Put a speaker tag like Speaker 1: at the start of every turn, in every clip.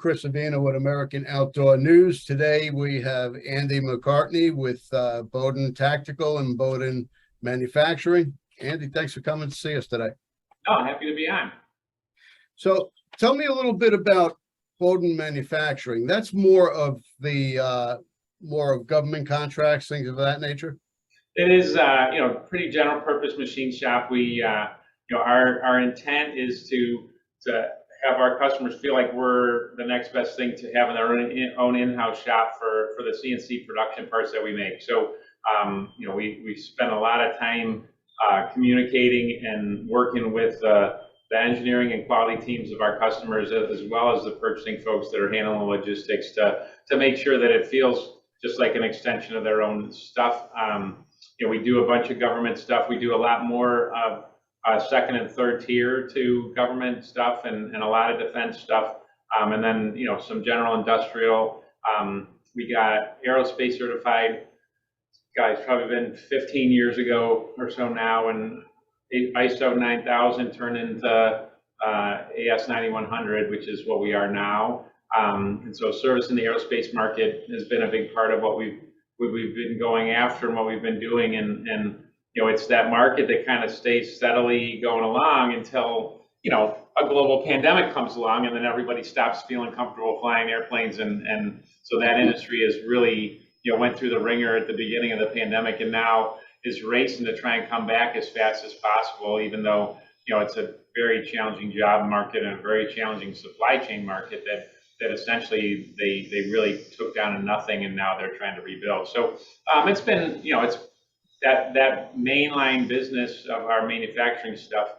Speaker 1: Chris Avina with American Outdoor News. Today we have Andy McCartney with Bowden Tactical and Bowden Manufacturing. Andy, thanks for coming to see us today.
Speaker 2: Oh, happy to be on.
Speaker 1: So tell me a little bit about Bowden Manufacturing. That's more of the more of government contracts, things of that nature.
Speaker 2: It is, pretty general purpose machine shop. We, our intent is to have our customers feel like we're the next best thing to have in their own in-house shop for the CNC production parts that we make. So, we spend a lot of time communicating and working with the engineering and quality teams of our customers, as well as the purchasing folks that are handling the logistics to make sure that it feels just like an extension of their own stuff. We do a bunch of government stuff. We do a lot more of second and third tier to government stuff and a lot of defense stuff. And then, some general industrial. We got aerospace certified, guys, probably been 15 years ago or so now, and ISO 9000 turned into AS 9100, which is what we are now. And so service in the aerospace market has been a big part of what we've been going after and what we've been doing. And it's that market that kind of stays steadily going along until, a global pandemic comes along and then everybody stops feeling comfortable flying airplanes. And so that industry is really, went through the ringer at the beginning of the pandemic and now is racing to try and come back as fast as possible, even though, it's a very challenging job market and a very challenging supply chain market that essentially they really took down to nothing and now they're trying to rebuild. So it's been, it's that mainline business of our manufacturing stuff,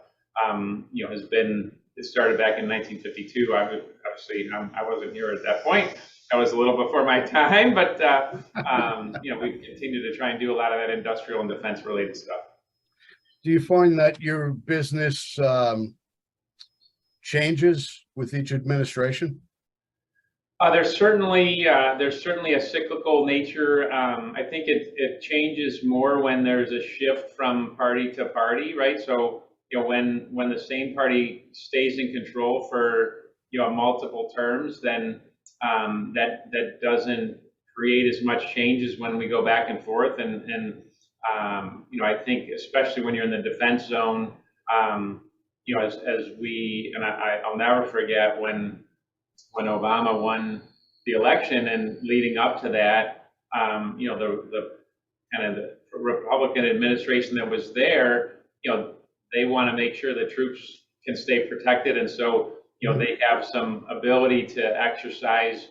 Speaker 2: has been, it started back in 1952. Obviously, I wasn't here at that point. I was a little before my time, but we've continued to try and do a lot of that industrial and defense related stuff.
Speaker 1: Do you find that your business changes with each administration?
Speaker 2: There's certainly a cyclical nature. I think it changes more when there's a shift from party to party, right? So when the same party stays in control for multiple terms, then that doesn't create as much change as when we go back and forth. And I think especially when you're in the defense zone, as we and I'll never forget when Obama won the election and leading up to that, the kind of the Republican administration that was there, they want to make sure the troops can stay protected. And so, they have some ability to exercise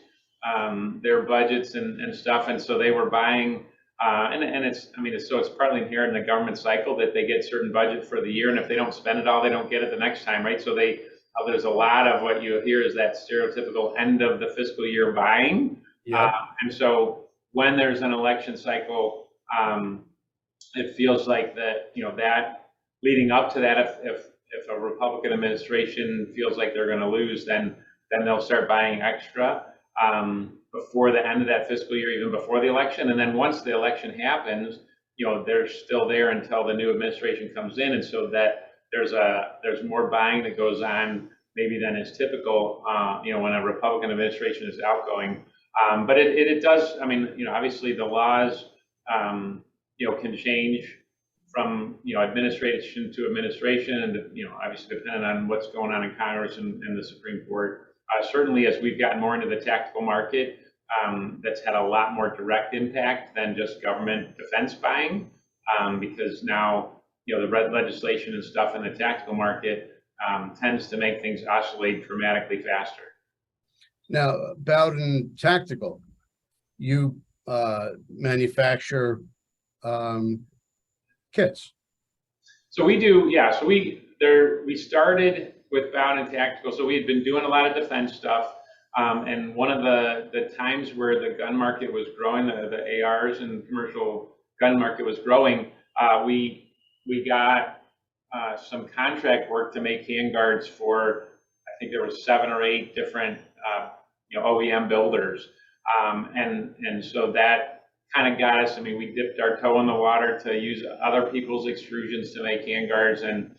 Speaker 2: their budgets and stuff. And so they were buying, and it's partly inherent in the government cycle that they get certain budget for the year. And if they don't spend it all, they don't get it the next time, right? So there's a lot of what you hear is that stereotypical end of the fiscal year buying. Yeah. And so when there's an election cycle, it feels like that, that leading up to that, if a Republican administration feels like they're going to lose, then they'll start buying extra before the end of that fiscal year, even before the election. And then once the election happens, they're still there until the new administration comes in. And so that there's more buying that goes on maybe than is typical, when a Republican administration is outgoing. But it does, obviously the laws, can change from, administration to administration and, obviously depending on what's going on in Congress and the Supreme Court. Certainly as we've gotten more into the tactical market, that's had a lot more direct impact than just government defense buying, because now, the red legislation and stuff in the tactical market tends to make things oscillate dramatically faster.
Speaker 1: Now, Bowden Tactical, you manufacture kits.
Speaker 2: So we do, yeah. So we started with Bowden Tactical. So we had been doing a lot of defense stuff, and one of the times where the gun market was growing, the ARs and commercial gun market was growing, we got some contract work to make handguards for, I think there were 7 or 8 different OEM builders, and so that kind of got us. We dipped our toe in the water to use other people's extrusions to make handguards, and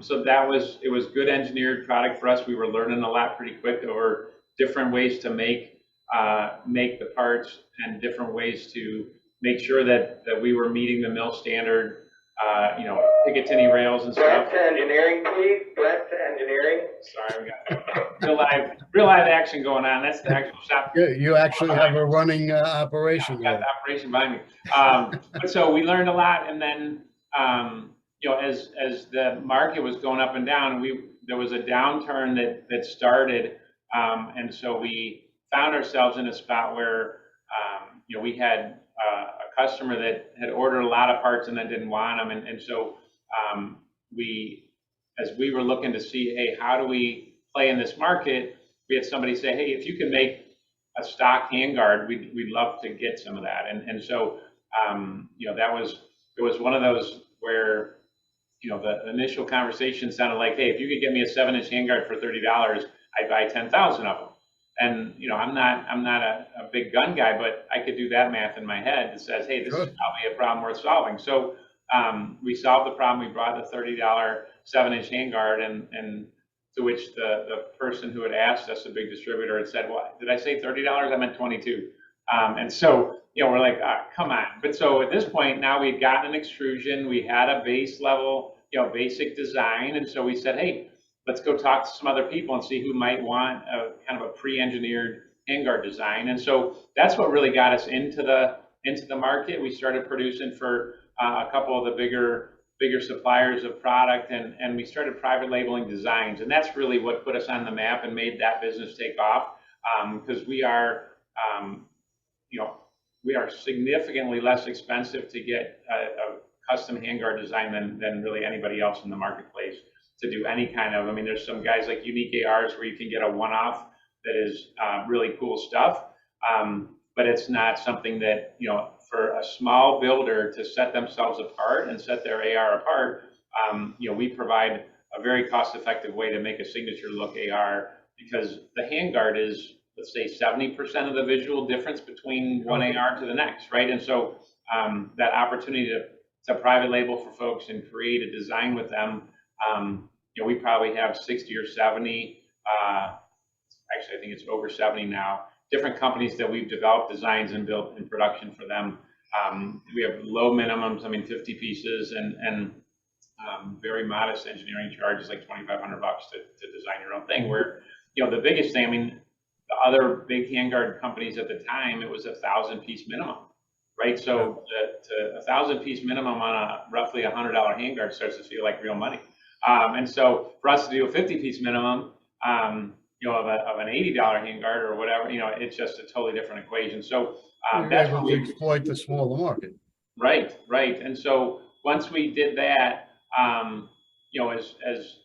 Speaker 2: so it was good engineered product for us. We were learning a lot pretty quick over different ways to make the parts and different ways to make sure that we were meeting the mill standard, Picatinny rails and stuff.
Speaker 3: Blast to engineering, please. Blast to engineering.
Speaker 2: Sorry, we got real live action going on. That's the actual shop.
Speaker 1: You actually have a running operation.
Speaker 2: Got the operation behind me. But so we learned a lot, and then as the market was going up and down, there was a downturn that started, and so we found ourselves in a spot where we had a customer that had ordered a lot of parts and then didn't want them, and so as we were looking to see, hey, how do we play in this market? We had somebody say, hey, if you can make a stock handguard, we'd love to get some of that, and so it was one of those where the initial conversation sounded like, hey, if you could get me a 7-inch handguard for $30, I'd buy 10,000 of them. And I'm not a big gun guy, but I could do that math in my head that says, hey, this is probably a problem worth solving. So we solved the problem. We brought the $30 7-inch handguard, and to which the person who had asked us, a big distributor, had said, well, did I say $30? I meant 22. And so we're like, come on. But so at this point, now we've gotten an extrusion. We had a base level, basic design. And so we said, hey, let's go talk to some other people and see who might want a kind of a pre-engineered handguard design. And so that's what really got us into the market. We started producing for a couple of the bigger suppliers of product, and we started private labeling designs. And that's really what put us on the map and made that business take off, because we are significantly less expensive to get a custom handguard design than really anybody else in the marketplace to do any kind of. I mean, there's some guys like Unique ARs where you can get a one-off that is really cool stuff, but it's not something that, for a small builder to set themselves apart and set their AR apart, we provide a very cost-effective way to make a signature look AR, because the handguard is, let's say, 70% of the visual difference between one AR to the next, right? And so that opportunity to private label for folks and create a design with them, we probably have 60 or 70, actually I think it's over 70 now, different companies that we've developed designs and built in production for them. We have low minimums, 50 pieces, and very modest engineering charges, like $2,500 to design your own thing. Where, the biggest thing, the other big handguard companies at the time, it was a 1,000-piece minimum, right? So a 1,000-piece minimum on a roughly $100 handguard starts to feel like real money. And so for us to do a 50-piece minimum, of an $80 handguard or whatever, it's just a totally different equation. So
Speaker 1: that's how we exploit the smaller market.
Speaker 2: Right. And so once we did that, as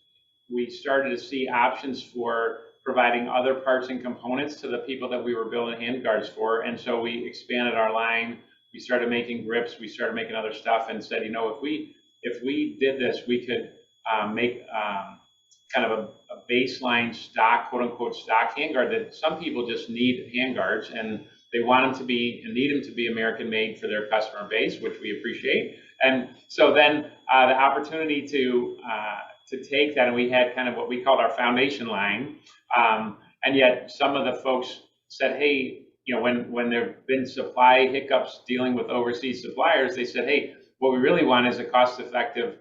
Speaker 2: we started to see options for providing other parts and components to the people that we were building handguards for, and so we expanded our line. We started making grips. We started making other stuff, and said, if we did this, we could make kind of a baseline stock, quote unquote, stock handguard that some people just need handguards, and they want them to be and need them to be American made for their customer base, which we appreciate. And so then the opportunity to take that, and we had kind of what we called our foundation line, and yet some of the folks said, hey, when there have been supply hiccups dealing with overseas suppliers, they said, hey, what we really want is a cost-effective,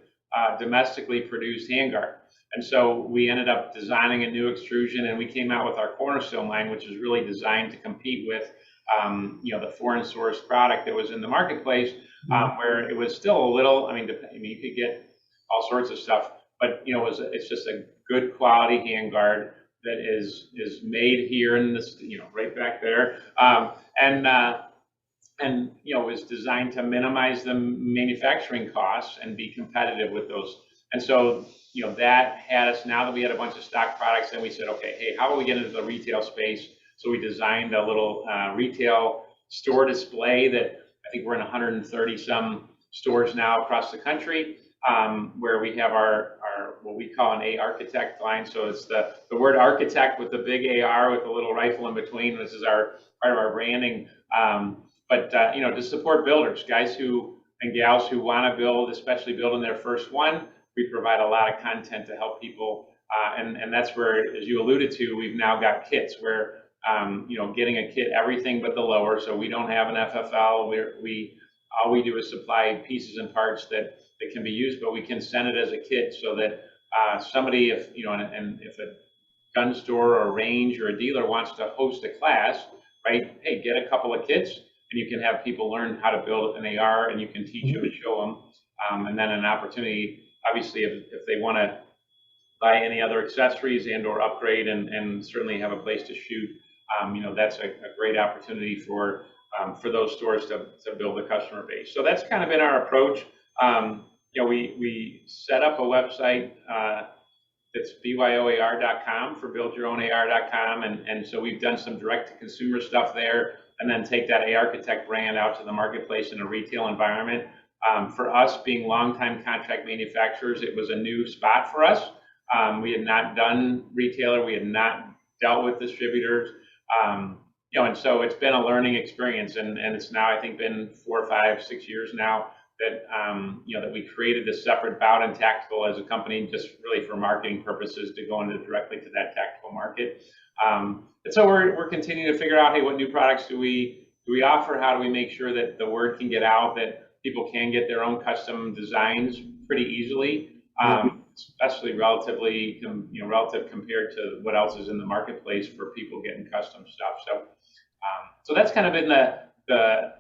Speaker 2: domestically produced handguard. And so we ended up designing a new extrusion, and we came out with our Cornerstone line, which is really designed to compete with, the foreign source product that was in the marketplace, where it was still a little, you could get all sorts of stuff, but it's just a good quality handguard that is made here in this, right back there, and is designed to minimize the manufacturing costs and be competitive with those. And so that had us, now that we had a bunch of stock products, and we said, okay, hey, how do we get into the retail space? So we designed a little retail store display that I think we're in 130 some stores now across the country, where we have our what we call an A-Architect line. So it's the word architect with the big AR with a little rifle in between. This is our part of our branding. But to support builders, guys and gals who want to build, especially building their first one, we provide a lot of content to help people. And that's where, as you alluded to, we've now got kits where getting a kit, everything but the lower. So we don't have an FFL. All we do is supply pieces and parts that can be used, but we can send it as a kit so that somebody, if if a gun store or range or a dealer wants to host a class, right? Hey, get a couple of kits, and you can have people learn how to build an AR, and you can teach them and show them, and then an opportunity. Obviously, if they want to buy any other accessories and or upgrade and certainly have a place to shoot, that's a great opportunity for those stores to build a customer base. So that's kind of been our approach. We set up a website that's byoar.com for buildyourownAR.com, and so we've done some direct-to-consumer stuff there, and then take that ARchitect brand out to the marketplace in a retail environment. For us, being longtime contract manufacturers, it was a new spot for us. We had not done retailer, we had not dealt with distributors, and so it's been a learning experience, and it's now, I think, been 4, 5, 6 years now that that we created this separate Bowden Tactical as a company, just really for marketing purposes, to go into directly to that tactical market. And so we're continuing to figure out, hey, what new products do we offer? How do we make sure that the word can get out, that people can get their own custom designs pretty easily, especially relative compared to what else is in the marketplace for people getting custom stuff. So that's kind of been the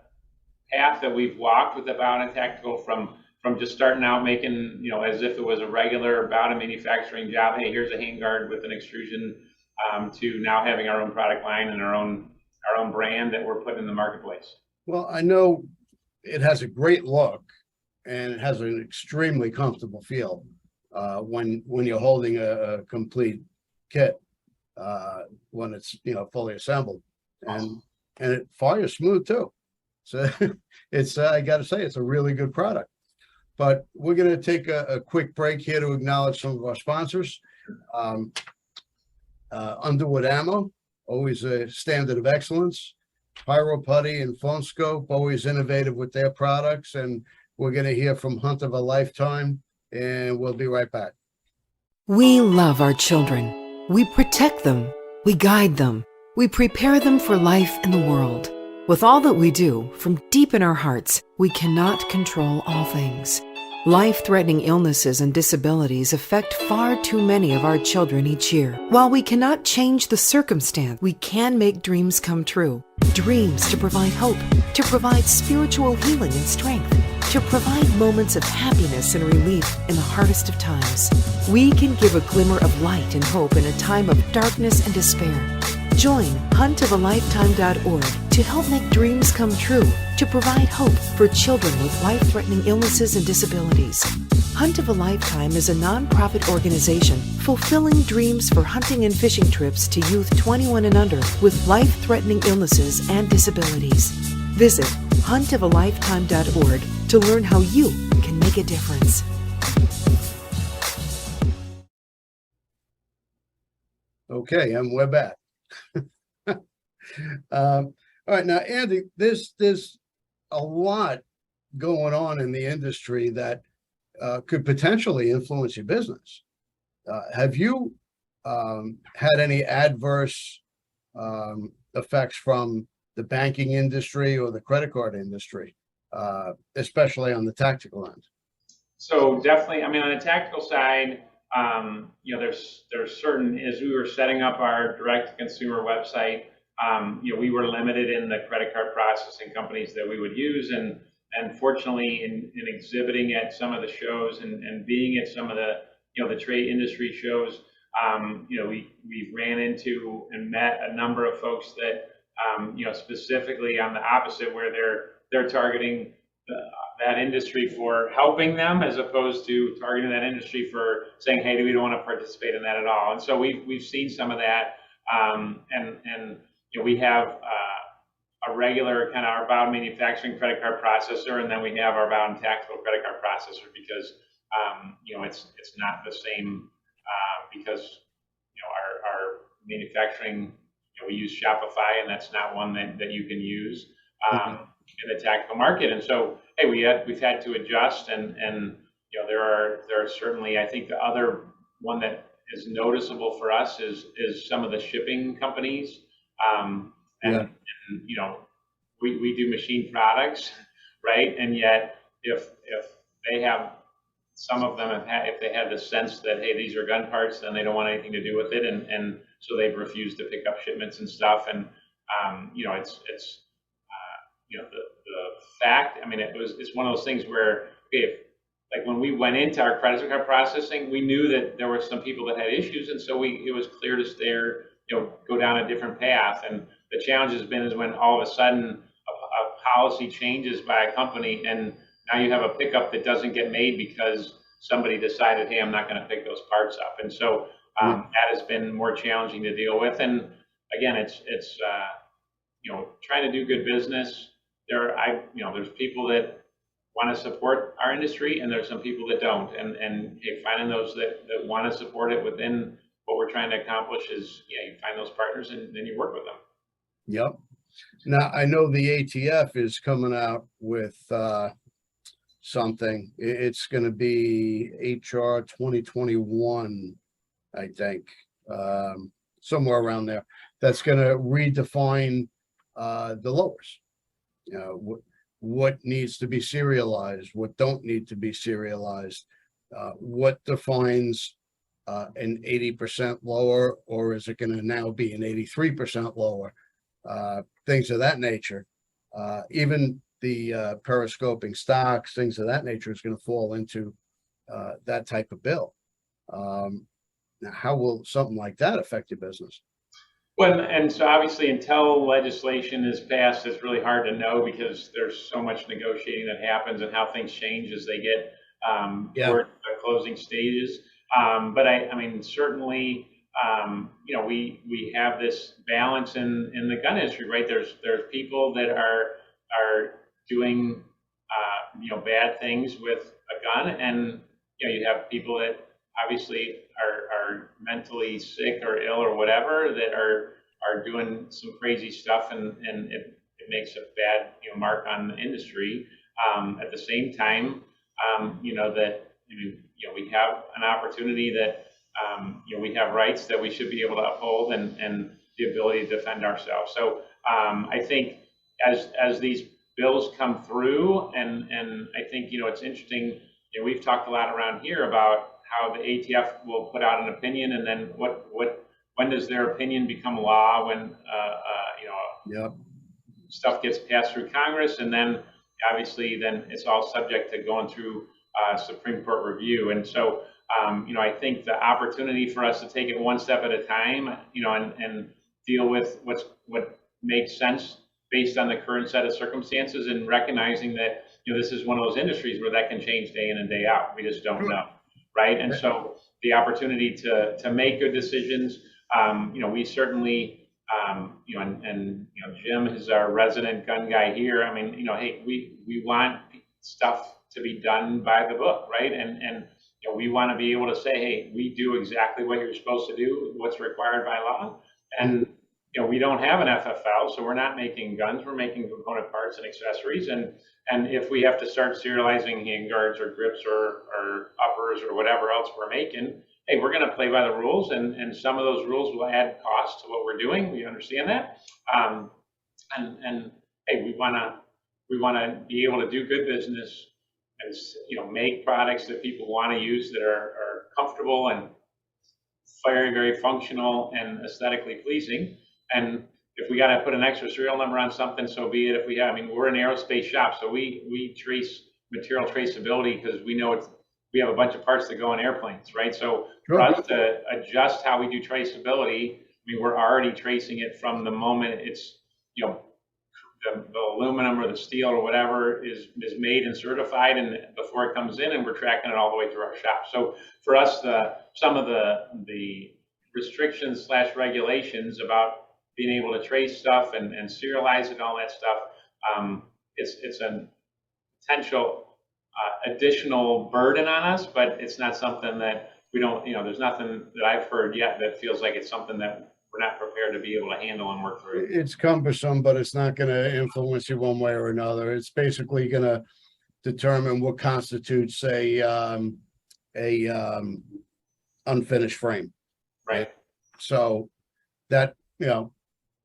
Speaker 2: path that we've walked with the Bowden Tactical, from just starting out making, as if it was a regular Bowden manufacturing job. Hey, here's a handguard with an extrusion, to now having our own product line and our own brand that we're putting in the marketplace.
Speaker 1: Well, I know it has a great look and it has an extremely comfortable feel when you're holding a complete kit, when it's fully assembled, and it fires smooth too. So it's I got to say, it's a really good product. But we're going to take a quick break here to acknowledge some of our sponsors. Underwood Ammo, always a standard of excellence. Pyro Putty and Phone Scope, always innovative with their products. And we're going to hear from Hunt of a Lifetime, and we'll be right back.
Speaker 4: We love our children. We protect them. We guide them. We prepare them for life in the world. With all that we do, from deep in our hearts, we cannot control all things. Life-threatening illnesses and disabilities affect far too many of our children each year. While we cannot change the circumstance, we can make dreams come true. Dreams to provide hope, to provide spiritual healing and strength, to provide moments of happiness and relief in the hardest of times. We can give a glimmer of light and hope in a time of darkness and despair. Join huntofalifetime.org to help make dreams come true, to provide hope for children with life-threatening illnesses and disabilities. Hunt of a Lifetime is a nonprofit organization fulfilling dreams for hunting and fishing trips to youth 21 and under with life-threatening illnesses and disabilities. Visit huntofalifetime.org to learn how you can make a difference.
Speaker 1: Okay, and we're back. All right, now, Andy, there's a lot going on in the industry that could potentially influence your business. Have you had any adverse effects from the banking industry or the credit card industry, especially on the tactical end?
Speaker 2: So definitely, I mean, on the tactical side, there's certain, as we were setting up our direct-to-consumer website, we were limited in the credit card processing companies that we would use, and fortunately, in exhibiting at some of the shows and being at some of the trade industry shows, we ran into and met a number of folks that specifically on the opposite, where they're targeting that industry for helping them, as opposed to targeting that industry for saying, hey, we don't want to participate in that at all. And so we've seen some of that, and we have a regular kind of our Bowden manufacturing credit card processor, and then we have our Bowden tactical credit card processor, because it's not the same, because our manufacturing, we use Shopify, and that's not one that you can use in the tactical market. And so, hey, we've had to adjust, and there are certainly, I think the other one that is noticeable for us is some of the shipping companies. And,
Speaker 1: Yeah.
Speaker 2: and, you know, we do machine products, right? And yet, if they have, some of them have had, if they had the sense that, hey, these are gun parts, then they don't want anything to do with it, and so they've refused to pick up shipments and stuff. And you know, it's you know, the fact. I mean, it's one of those things where, okay, if, like when we went into our credit card processing, we knew that there were some people that had issues, and so it was clear to steer, you know, go down a different path. And the challenge has been is when all of a sudden a policy changes by a company, and now you have a pickup that doesn't get made because somebody decided, hey, I'm not going to pick those parts up. And so that has been more challenging to deal with. And again, it's you know, trying to do good business. You know, there's people that want to support our industry, and there's some people that don't. And hey, finding those that want to support it within what we're trying to accomplish is, yeah, you find those partners and then you work with them.
Speaker 1: Yep. Now, I know the ATF is coming out with something. It's going to be HR 2021, I think, somewhere around there. That's going to redefine the lowers. You know, what needs to be serialized, what don't need to be serialized, what defines an 80% lower, or is it going to now be an 83% lower? Things of that nature. Even the periscoping stocks, things of that nature is going to fall into that type of bill. Now, how will something like that affect your business?
Speaker 2: Well, and so obviously until legislation is passed, it's really hard to know because there's so much negotiating that happens and how things change as they get toward the closing stages. But I mean, certainly, you know, we have this balance in the gun industry, right? There's people that are doing, you know, bad things with a gun, and you know, you have people that obviously are mentally sick or ill or whatever that are doing some crazy stuff, and it makes a bad, you know, mark on the industry. At the same time, you know, that you know, we have an opportunity that you know, we have rights that we should be able to uphold, and the ability to defend ourselves. So I think as these bills come through, and I think, you know, it's interesting. You know, we've talked a lot around here about how the ATF will put out an opinion, and then when does their opinion become law? When you know, stuff gets passed through Congress, and then obviously then it's all subject to going through Supreme Court review. And so you know, I think the opportunity for us to take it one step at a time, you know, and deal with what makes sense based on the current set of circumstances, and recognizing that, you know, this is one of those industries where that can change day in and day out. We just don't know, right? And so the opportunity to make good decisions, you know, we certainly, you know, and you know, Jim is our resident gun guy here. I mean, you know, hey, we want stuff to be done by the book, right? And you know, we want to be able to say, hey, we do exactly what you're supposed to do, what's required by law. And you know, we don't have an FFL, so we're not making guns. We're making component parts and accessories. And if we have to start serializing handguards or grips or uppers or whatever else we're making, hey, we're going to play by the rules. And some of those rules will add cost to what we're doing. We understand that. And hey, we want to be able to do good business, and, you know, make products that people want to use that are comfortable and very, very functional and aesthetically pleasing. And if we got to put an extra serial number on something, so be it. If we have, I mean, we're an aerospace shop, so we trace material traceability because we know we have a bunch of parts that go in airplanes, right? So for us to adjust how we do traceability, I mean, we're already tracing it from the moment it's, you know, the aluminum or the steel or whatever is made and certified, and before it comes in, and we're tracking it all the way through our shop. So for us, some of the restrictions / regulations about being able to trace stuff and serialize it and all that stuff, it's a potential additional burden on us, but it's not something that we don't, you know, there's nothing that I've heard yet that feels like it's something that we're not prepared to be able to handle and work through.
Speaker 1: It's cumbersome, but it's not going to influence you one way or another. It's basically going to determine what constitutes a unfinished frame.
Speaker 2: Right.
Speaker 1: So that, you know,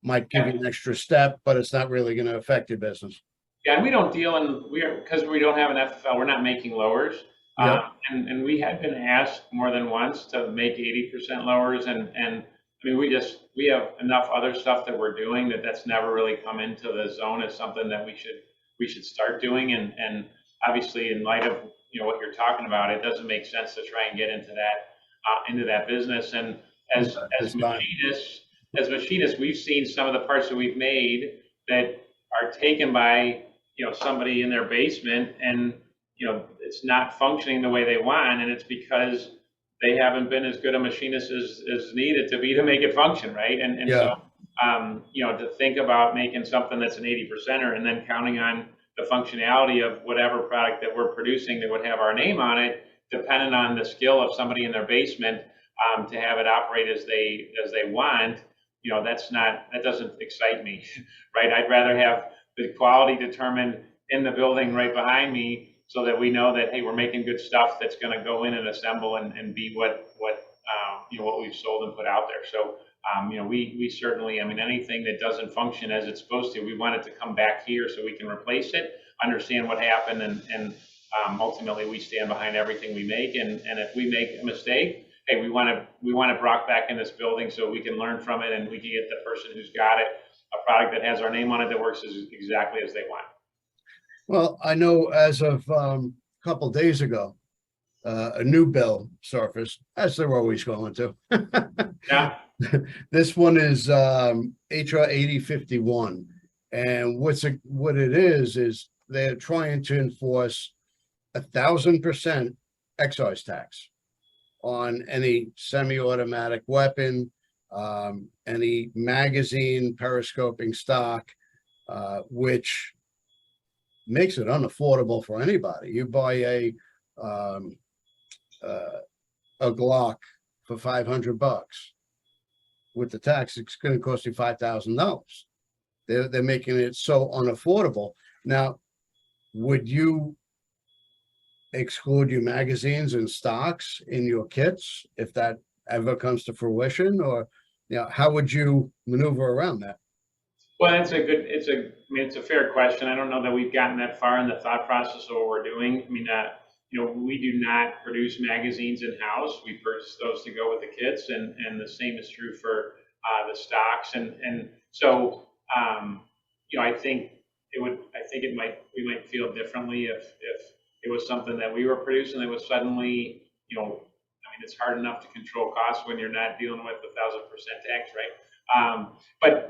Speaker 1: might give you an extra step, but it's not really going to affect your business.
Speaker 2: Yeah, and we don't deal in, because we don't have an FFL, we're not making lowers.
Speaker 1: Yep.
Speaker 2: And we had been asked more than once to make 80% lowers, and I mean, we have enough other stuff that we're doing that's never really come into the zone as something that we should start doing. And obviously, in light of, you know, what you're talking about, it doesn't make sense to try and get into that business. And as machinists, we've seen some of the parts that we've made that are taken by, you know, somebody in their basement, and, you know, it's not functioning the way they want, and it's because they haven't been as good a machinist as needed to make it function, right? And
Speaker 1: Yeah.
Speaker 2: so, you know, to think about making something that's an 80%er and then counting on the functionality of whatever product that we're producing that would have our name on it, dependent on the skill of somebody in their basement, to have it operate as they want, you know, that doesn't excite me, right? I'd rather have the quality determined in the building right behind me, so that we know that, hey, we're making good stuff that's going to go in and assemble and be what you know, what we've sold and put out there. So you know, we certainly, I mean, anything that doesn't function as it's supposed to, we want it to come back here so we can replace it, understand what happened, and ultimately we stand behind everything we make. And if we make a mistake, hey, we want it brought back in this building so we can learn from it, and we can get the person who's got it a product that has our name on it that works exactly as they want.
Speaker 1: Well, I know as of a couple days ago, a new bill surfaced, as they're always going to.
Speaker 2: Yeah.
Speaker 1: This one is HR 8051, and what it is they're trying to enforce 1,000% excise tax on any semi-automatic weapon, any magazine, periscoping stock, which makes it unaffordable for anybody. You buy a Glock for $500. With the tax, it's going to cost you $5,000. They're making it so unaffordable. Now, would you exclude your magazines and stocks in your kits if that ever comes to fruition, or, you know, how would you maneuver around that?
Speaker 2: Well, I mean, it's a fair question. I don't know that we've gotten that far in the thought process of what we're doing. I mean, you know, we do not produce magazines in-house. We purchase those to go with the kits, and the same is true for the stocks. And so, you know, I think we might feel differently if it was something that we were producing that was suddenly, you know, I mean, it's hard enough to control costs when you're not dealing with 1,000% tax, right?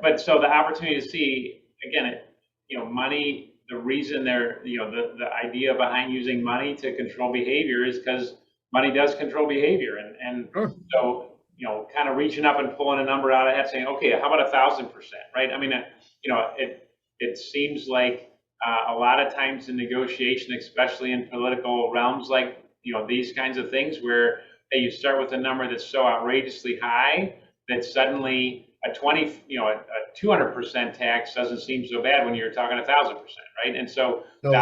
Speaker 2: But so the opportunity to see, again, you know, money, the reason you know, the idea behind using money to control behavior is because money does control behavior. And
Speaker 1: Sure.
Speaker 2: So, you know, kind of reaching up and pulling a number out of that, saying, okay, how about 1,000%, right? I mean, you know, it seems like a lot of times in negotiation, especially in political realms, like, you know, these kinds of things where, hey, you start with a number that's so outrageously high that suddenly a 200% tax doesn't seem so bad when you're talking 1,000%, right? And so the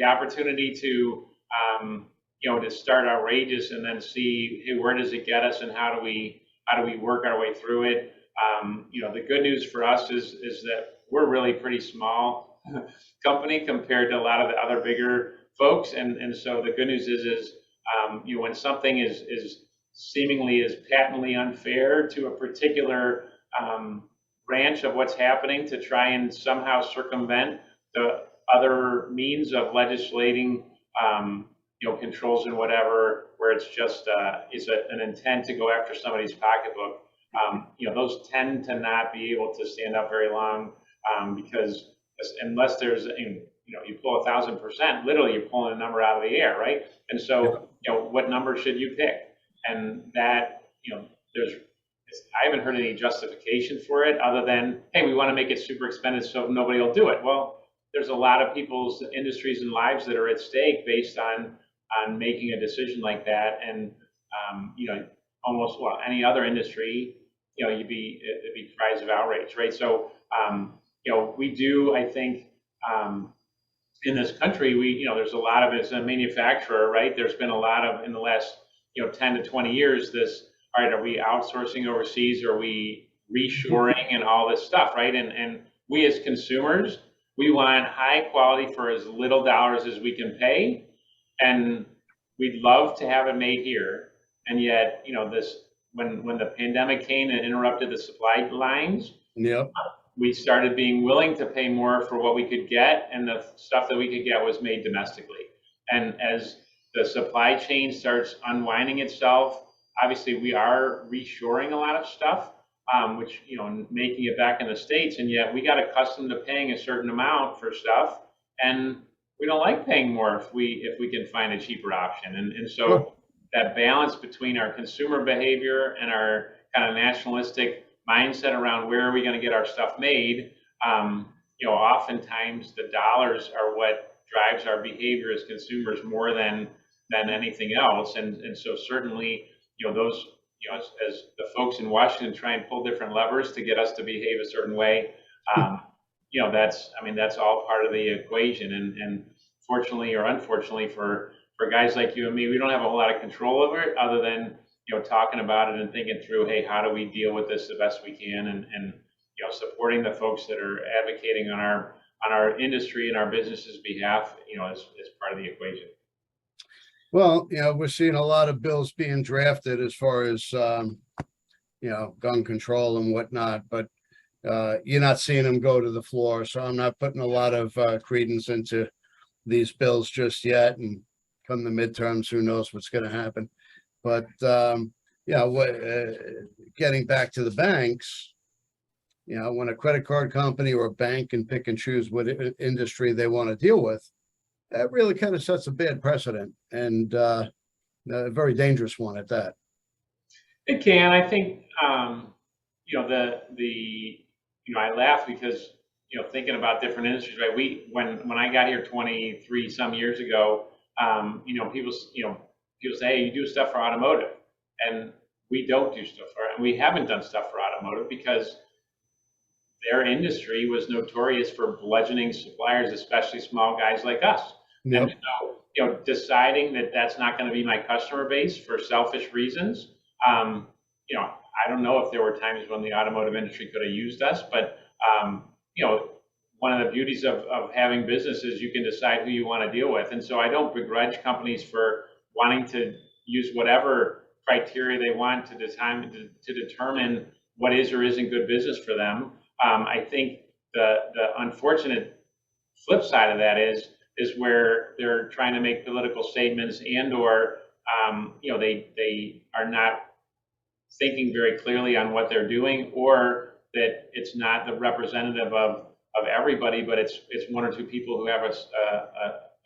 Speaker 2: opportunity to, you know, to start outrageous and then see, hey, where does it get us, and how do we work our way through it? You know, the good news for us is that we're really pretty small company compared to a lot of the other bigger folks, and so the good news is you know, when something is seemingly is patently unfair to a particular branch of what's happening, to try and somehow circumvent the other means of legislating, you know, controls and whatever, where it's just an intent to go after somebody's pocketbook. You know, those tend to not be able to stand up very long, because unless there's, you know, you pull 1,000%, literally you're pulling a number out of the air, right? And so, you know, what number should you pick? And that, you know, I haven't heard any justification for it other than, hey, we want to make it super expensive so nobody will do it. Well, there's a lot of people's industries and lives that are at stake based on making a decision like that. And, you know, almost, well, any other industry, you know, it'd be cries of outrage, right? So, you know, we do, I think, in this country, you know, there's a lot of, as a manufacturer, right? There's been a lot of, in the last, you know, 10 to 20 years, this, all right, are we outsourcing overseas? Are we reshoring and all this stuff, right? And we as consumers, we want high quality for as little dollars as we can pay, and we'd love to have it made here. And yet, when the pandemic came and interrupted the supply lines,
Speaker 1: Yep.
Speaker 2: we started being willing to pay more for what we could get, and the stuff that we could get was made domestically. And as the supply chain starts unwinding itself, obviously we are reshoring a lot of stuff, which, making it back in the States, and yet we got accustomed to paying a certain amount for stuff, and we don't like paying more if we can find a cheaper option. And so that balance between our consumer behavior and our kind of nationalistic mindset around where are we going to get our stuff made, oftentimes the dollars are what drives our behavior as consumers more than anything else. And so certainly, those, as the folks in Washington try and pull different levers to get us to behave a certain way, that's all part of the equation. And fortunately or unfortunately for guys like you and me, we don't have a whole lot of control over it other than, talking about it and thinking through, hey, how do we deal with this the best we can? And supporting the folks that are advocating on our industry and our business's behalf, is part of the equation.
Speaker 1: Well, we're seeing a lot of bills being drafted as far as, gun control and whatnot, but you're not seeing them go to the floor. So I'm not putting a lot of credence into these bills just yet. And come the midterms, who knows what's going to happen. But, getting back to the banks, when a credit card company or a bank can pick and choose what industry they want to deal with, that really kind of sets a bad precedent, and a very dangerous one at that.
Speaker 2: It can. I think, I laugh because, thinking about different industries, right? When I got here 23 some years ago, people say, hey, you do stuff for automotive, and we don't do stuff for it. And we haven't done stuff for automotive because their industry was notorious for bludgeoning suppliers, especially small guys like us.
Speaker 1: Yep.
Speaker 2: And so, deciding that that's not going to be my customer base for selfish reasons, I don't know if there were times when the automotive industry could have used us, but, one of the beauties of having business is you can decide who you want to deal with. And so I don't begrudge companies for wanting to use whatever criteria they want to determine what is or isn't good business for them. I think the unfortunate flip side of that is where they're trying to make political statements or they are not thinking very clearly on what they're doing, or that it's not the representative of everybody, but it's one or two people who have a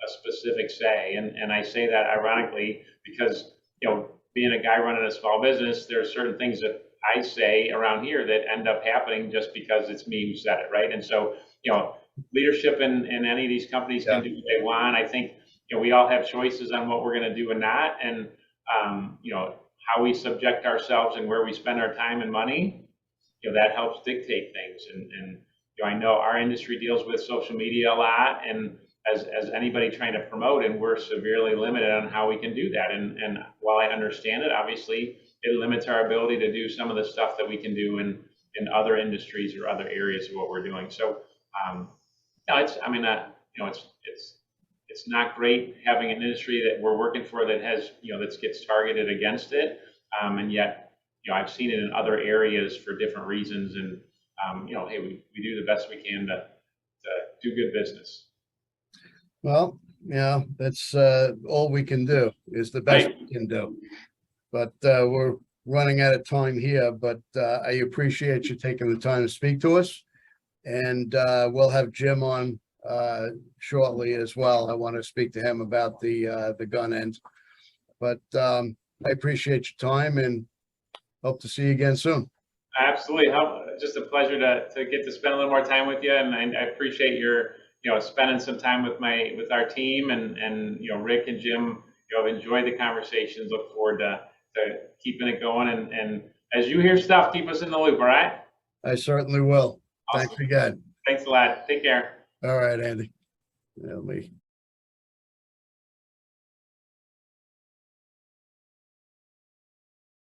Speaker 2: specific say. And I say that ironically because, being a guy running a small business, there are certain things that I say around here that end up happening just because it's me who said it, right? And so, leadership in any of these companies can do what they want. I think, we all have choices on what we're going to do and not, and, how we subject ourselves and where we spend our time and money, that helps dictate things. And I know our industry deals with social media a lot, and as anybody trying to promote, and we're severely limited on how we can do that. And while I understand it, obviously it limits our ability to do some of the stuff that we can do in other industries or other areas of what we're doing. So, it's not great having an industry that we're working for that has, that gets targeted against it. And yet, I've seen it in other areas for different reasons. And, hey, we do the best we can to do good business.
Speaker 1: Well, that's all we can do is the best we can do. But we're running out of time here, but I appreciate you taking the time to speak to us. And we'll have Jim on shortly as well. I want to speak to him about the gun end. But I appreciate your time and hope to see you again soon.
Speaker 2: Absolutely. Just a pleasure to get to spend a little more time with you. And I appreciate your, spending some time with our team, and Rick and Jim, I've enjoyed the conversations. Look forward to keeping it going. And as you hear stuff, keep us in the loop. All right.
Speaker 1: I certainly will.
Speaker 2: Awesome.
Speaker 1: Thanks again.
Speaker 2: Thanks a lot. Take care.
Speaker 1: All right, Andy. Let me